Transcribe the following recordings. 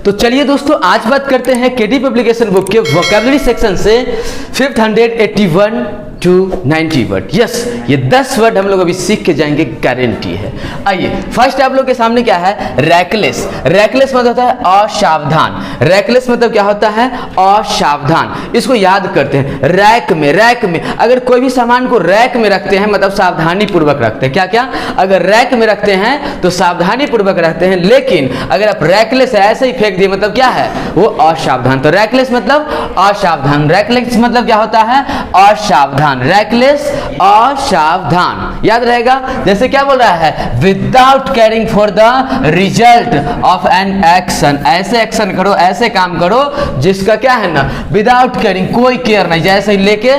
तो चलिए दोस्तों, आज बात करते हैं केडी पब्लिकेशन बुक के वोकैबुलरी सेक्शन से 581 to 90 वर्ड। यस, ये 10 वर्ड हम लोग अभी सीख के जाएंगे, गारंटी है। आइए, फर्स्ट आप लोग के सामने क्या है, रैकलेस। रैकलेस मतलब होता है असावधान। रैकलेस मतलब क्या होता है, असावधान। इसको याद करते हैं, रैक में अगर कोई भी सामान को रैक में रखते हैं मतलब सावधानी पूर्वक रखते हैं। क्या क्या, अगर रैक में रखते हैं तो सावधानी पूर्वक रखते हैं, लेकिन अगर आप रैकलेस ऐसे ही फेंक दिए मतलब क्या है, वो असावधान। तो रैकलेस मतलब असावधान। रैकलेस मतलब क्या होता है, असावधान। रैकलेस असावधान, याद रहेगा। जैसे क्या बोल रहा है, without caring for the result of an action. ऐसे एक्शन करो, ऐसे काम करो जिसका क्या है ना, विदाउट केयरिंग, कोई केयर नहीं, जैसे ही लेके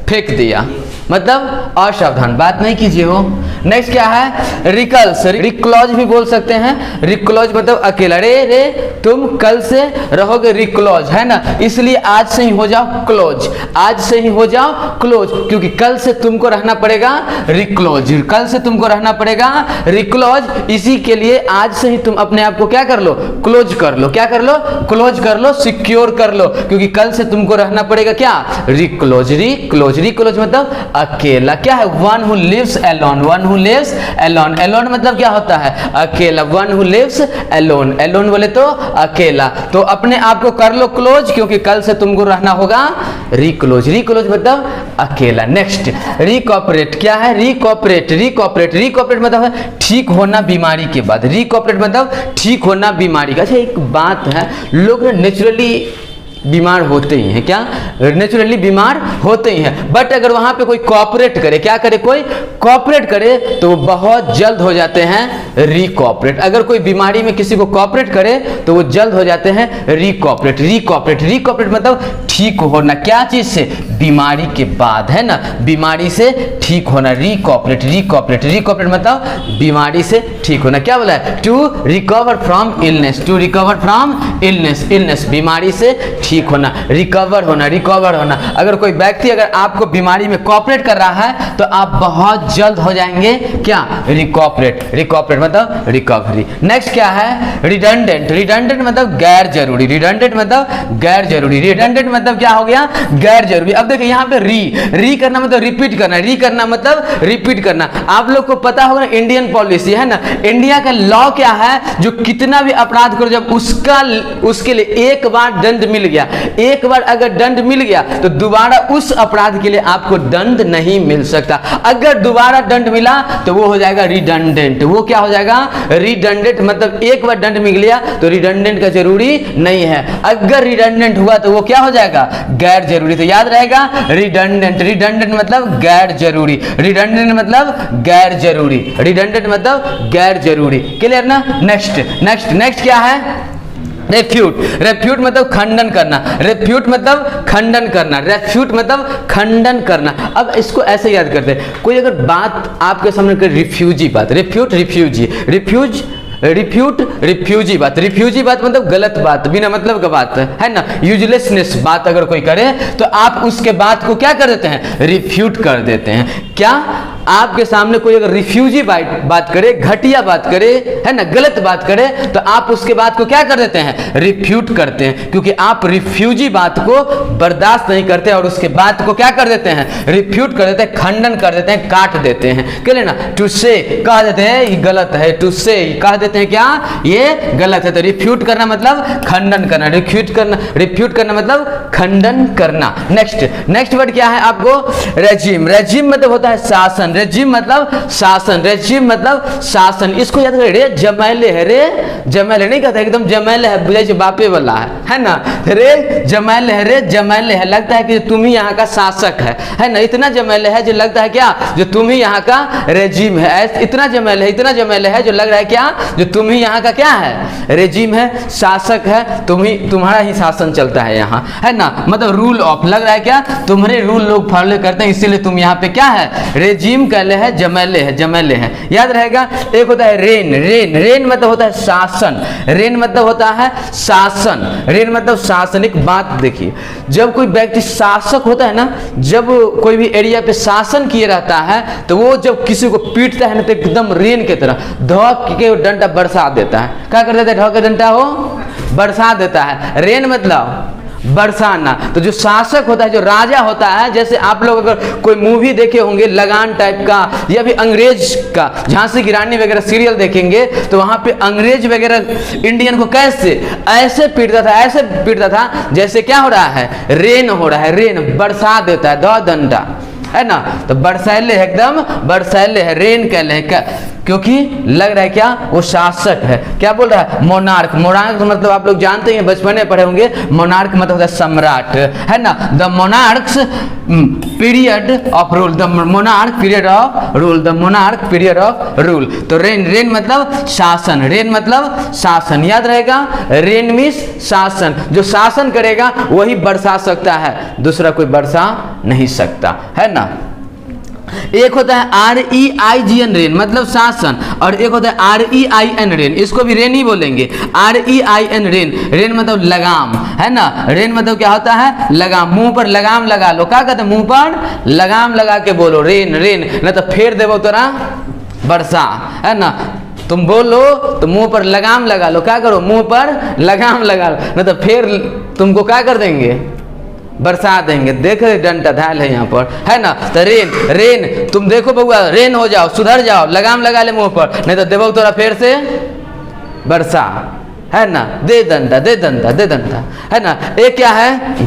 फेंक दिया मतलब असावधान, बात नहीं कीजिए हो। नेक्स्ट क्या है, रिकल्स। रिक्लॉज भी बोल सकते हैं। रिक्लॉज मतलब अकेला। रे तुम कल से रहोगे रिक्लॉज, है ना, इसलिए आज से ही हो जाओ क्लोज। आज से ही हो जाओ क्लोज, क्योंकि कल से तुमको रहना पड़ेगा रिक्लॉज। कल से तुमको रहना पड़ेगा रिक्लॉज, इसी के लिए आज से ही तुम अपने आप को क्या कर लो, क्लोज कर लो। क्या कर लो, क्लोज कर लो, सिक्योर कर लो, क्योंकि कल से तुमको रहना पड़ेगा क्या, रिक्लोज। रिक्लोज, रिक्लोज मतलब अकेला। क्या है, one who lives alone. One who lives alone. Alone मतलब क्या होता है, अकेला। One who lives alone. Alone बोले तो अकेला। तो अपने आप को कर लो क्लोज, क्योंकि कल से तुमको रहना होगा रिक्लोज। रिक्लोज मतलब अकेला। नेक्स्ट, रिकॉपरेट। क्या है, रिकॉपरेट। रिकॉपरेट, रिकॉपरेट मतलब है ठीक होना बीमारी के बाद। रिकॉपरेट मतलब ठीक होना बीमारी का। अच्छा, एक बात है, लोग नेचुरली बीमार होते ही हैं। क्या, नेचुरली बीमार होते ही हैं, बट अगर वहां पे कोई कॉपरेट करे, क्या करे, कोई कॉपरेट करे तो वो बहुत जल्द हो जाते हैं रिकॉपरेट। अगर कोई बीमारी में किसी को कॉपरेट करे तो वो जल्द हो जाते हैं रिकॉपरेट। रिकॉपरेट, रिकॉपरेट मतलब ठीक होना, क्या चीज से, बीमारी के बाद, है ना, बीमारी से ठीक होना। रिकॉपरेट, रिकॉपरेट, रिकॉपरेट मतलब बीमारी से ठीक होना। क्या बोला है, to recover from illness. To recover from illness. Illness बीमारी से ठीक होना, रिकवर होना, रिकवर होना। अगर कोई व्यक्ति अगर आपको बीमारी में कॉपरेट कर रहा है तो आप बहुत जल्द हो जाएंगे क्या, रिकॉपरेट। रिकॉपरेट मतलब रिकवरी। नेक्स्ट क्या है, रिडंडेंट। रिडंडेंट मतलब गैर जरूरी। रिडंडेंट मतलब गैर जरूरी। रिडंडेंट मतलब क्या हो गया, गैर जरूरी। अब देखिए यहाँ पे री करना मतलब रिपीट करना। री करना मतलब रिपीट करना। आप लोग को पता होगा इंडियन पॉलिसी, है ना, इंडिया का लॉ क्या है, जो कितना भी अपराध करो जब उसके लिए एक बार दंड मिल गया, एक बार अगर दंड मिल गया तो दोबारा उस अपराध के लिए आपको दंड नहीं मिल सकता। अगर दोबारा दंड मिला तो वो हो जाएगा रिडंडेंट। वो क्या हो जाएगा, रिडंडेंट मतलब एक बार दंड मिल गया तो रिडंडेंट का जरूरी नहीं है। अगर रिडंडेंट हुआ तो वो क्या हो जाएगा, गैर जरूरी। तो याद रहेगा रिडंडेंट। रिडंडेंट मतलब गैर जरूरी। रिडंडेंट मतलब गैर जरूरी। रिडंडेंट मतलब गैर जरूरी। क्लियर ना। नेक्स्ट नेक्स्ट नेक्स्ट क्या है, रेफ्यूट। रेफ्यूट मतलब खंडन करना। रेफ्यूट मतलब खंडन करना। रेफ्यूट मतलब खंडन करना। अब इसको ऐसे याद करते हैं, कोई अगर बात आपके सामने कर, रिफ्यूजी बात, refute refugee, refuse refute refugee बात। रिफ्यूजी बात मतलब गलत बात, बिना मतलब का बात, है ना, यूजलेसनेस बात अगर कोई करे तो आप उसके बात को क्या कर देते हैं, रिफ्यूट कर देते हैं। क्या, आपके सामने कोई अगर रिफ्यूजी बात करे, घटिया बात करे, है ना, गलत बात करे, तो आप उसके बात को क्या कर देते हैं, रिफ्यूट करते हैं, क्योंकि आप रिफ्यूजी बात को बर्दाश्त नहीं करते और उसके बात को क्या कर देते हैं, रिफ्यूट कर देते हैं, खंडन कर देते हैं, काट देते हैं। क्या ना, टू से कह देते हैं ये गलत है, टू से कह देते हैं क्या, ये गलत है। तो रिफ्यूट करना मतलब खंडन करना। रिफ्यूट करना मतलब खंडन करना। नेक्स्ट वर्ड क्या है आपको, रेजिम। रेजिम मतलब होता है शासन। रेजिम मतलब शासन। रेजिम मतलब शासन। इसको याद करें, रे जमैले है, रे जमैले नहीं कहता, एकदम जमैले है, बुझाई बापे वाला है ना, रे जमैले है, रे जमैले है, लगता है कि तुम ही यहाँ का शासक है ना, इतना जमैले है जो लगता है क्या, जो तुम ही यहाँ का रेजिम है। इतना जमैले है, इतना जमैले है जो लग रहा है क्या, जो तुम ही यहाँ का क्या है, रेजिम है, शासक है, तुम्हारा ही शासन चलता है यहाँ, है ना, मतलब रूल ऑफ, लग रहा है क्या, तुम्हारे रूल लोग फॉलो करते हैं, इसीलिए तुम यहाँ पे क्या है, रेजिम कहले है, जमैले है, जमैले है। याद रहेगा। एक होता है रेन। रेन मतलब होता है शासन। रेन मतलब होता है शासन। रेन मतलब शासन। एक बात देखिए, जब कोई व्यक्ति शासक होता है ना, जब कोई भी एरिया पे शासन किए रहता है, तो वो जब किसी को पीटता है ना, तो एकदम रेन की तरह धक के डंडा बरसा देता है। क्या कर देता है, ढक के डंडा हो बरसा देता है। रेन मतलब बरसाना। तो जो शासक होता है, जो राजा होता है, जैसे आप लोग अगर कोई मूवी देखे होंगे लगान टाइप का या भी अंग्रेज का, झांसी की रानी वगैरह सीरियल देखेंगे, तो वहां पे अंग्रेज वगैरह इंडियन को कैसे ऐसे पीटता था, ऐसे पीटता था जैसे क्या हो रहा है, रेन हो रहा है, रेन बरसा देता है, दो दंडा है ना। तो बरसैले है, एकदम बरसैले है, रेन कह ले, क्योंकि लग रहा है क्या, वो शासक है। क्या बोल रहा है, मोनार्क। मोनार्क मतलब आप लोग जानते हैं, बचपन में पढ़े होंगे, मोनार्क मतलब होता है सम्राट, है ना। The monarchs period of rule, the monarch period of rule, the monarch period of rule. तो रेन, रेन मतलब शासन, रेन मतलब शासन, याद रहेगा। रेन मीन्स शासन, जो शासन करेगा वही बरसा सकता है, दूसरा कोई बरसा नहीं सकता, है ना। एक होता है REIGN रेन मतलब शासन, और एक होता है REIN रेन, इसको भी रेन ही बोलेंगे। REIN रेन, रेन मतलब लगाम, है ना। रेन मतलब क्या होता है, लगाम। मुंह पर लगाम लगा लो, क्या कहते हैं, मुंह पर लगाम लगा के बोलो रेन, रेन, नहीं तो फेर देवो तोरा बरसा, है ना। तुम बोलो तो मुंह पर लगाम लगा लो, क्या करो, मुंह पर लगाम लगा लो, नहीं तो फिर तुमको क्या कर देंगे, बरसा देंगे। देख डंडा धाल है यहाँ पर, है ना। तो रेन, रेन तुम देखो बउआ, रेन हो जाओ, सुधर जाओ, लगाम लगा ले मुंह पर, नहीं तो देवो तोरा फिर से बरसा, है ना। दे दंडा, दे दंडा, दे दंडा, है ना। एक क्या है,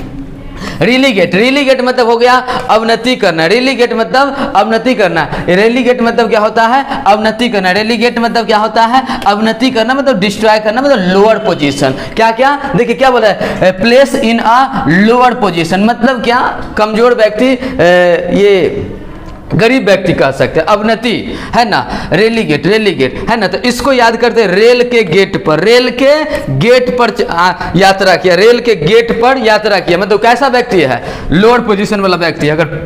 रिलीगेट। रिलीगेट मतलब हो गया अवनति करना, रिलीगेट मतलब अवनति करना। रेलीगेट मतलब क्या होता है, अवनति करना। रेलीगेट मतलब क्या होता है, अवनति करना, मतलब डिस्ट्रॉय करना, मतलब लोअर पोजीशन। क्या क्या, देखिए क्या बोला है, place in a lower position, मतलब क्या, कमजोर व्यक्ति, ये गरीब व्यक्ति कह सकते हैं, अवनति, है ना। रेलीगेट, रेलीगेट, है ना। तो इसको याद करते हैं, रेल के गेट पर, रेल के गेट पर यात्रा किया, रेल के गेट पर यात्रा किया, मतलब कैसा व्यक्ति है, लोअर पोजीशन वाला व्यक्ति। अगर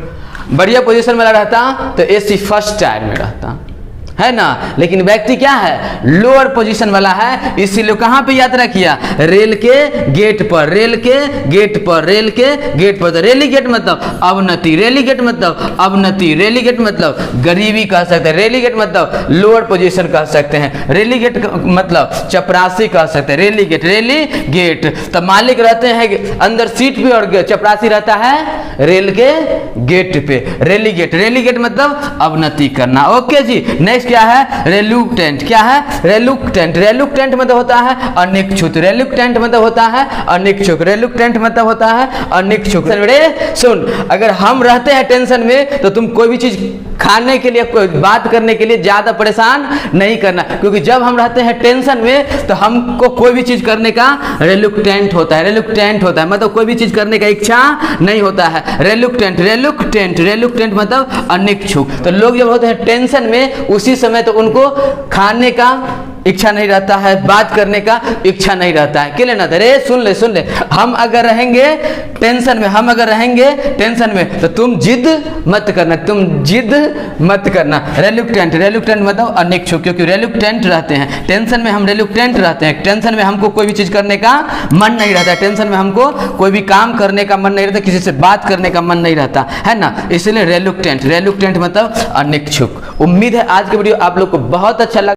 बढ़िया पोजीशन वाला रहता तो AC फर्स्ट टायर में रहता, है ना। लेकिन व्यक्ति क्या है, लोअर पोजीशन वाला है, इसीलिए कहां पे यात्रा किया, रेल के गेट पर, रेल के गेट पर, रेल के गेट पर। तो रेलीगेट मतलब अवनति, रेलीगेट मतलब अवनति, रेलीगेट मतलब गरीबी कह सकते हैं, रेलीगेट मतलब लोअर पोजीशन कह सकते हैं, रेलीगेट मतलब चपरासी कह सकते हैं, रेलीगेट, रेलीगेट। तो मालिक रहते हैं अंदर सीट पे और चपरासी रहता है रेल के गेट पे, रेलीगेट। रेलीगेट मतलब अवनति करना। ओके जी, नेक्स्ट क्या है, रेलुक्टेंट। क्या है, रेलुक्टेंट। रेलुक्टेंट मतलब होता है अनिच्छुक, रेलुक्टेंट मतलब होता है अनिच्छुक, रेलुक्टेंट मतलब होता है अनिच्छुक। सुन, अगर हम रहते हैं टेंशन में तो तुम कोई भी चीज खाने के लिए, कोई बात करने के लिए ज्यादा परेशान नहीं करना, क्योंकि जब हम रहते हैं टेंशन में तो हमको कोई भी चीज करने का रेलुक्टेंट होता है, रेलुक्टेंट होता है, मतलब कोई भी चीज करने का इच्छा नहीं होता है। रेलुक्टेंट, रेलुक्टेंट, रेलुक्टेंट मतलब अनिच्छुक। तो लोग जब होते हैं टेंशन में, उसी समय तो उनको खाने का इच्छा नहीं रहता है, बात करने का इच्छा नहीं रहता है। क्यों लेना, अरे सुन ले, सुन ले, हम अगर रहेंगे टेंशन में, हम अगर रहेंगे टेंशन में तो तुम जिद मत करना, तुम जिद मत करना। रेलुक्टेंट, रेलुक्टेंट मतलब अनिच्छुक, क्योंकि रेलुक्टेंट रहते हैं टेंशन में, हम रेलुक्टेंट रहते हैं टेंशन में, हमको कोई भी चीज करने का मन नहीं रहता, टेंशन में हमको कोई भी काम करने का मन नहीं रहता, किसी से बात करने का मन नहीं रहता, है ना। इसलिए रेलुक्टेंट, रेलुक्टेंट मतलब अनिच्छुक। उम्मीद है आज की वीडियो आप लोग को बहुत अच्छा लगा।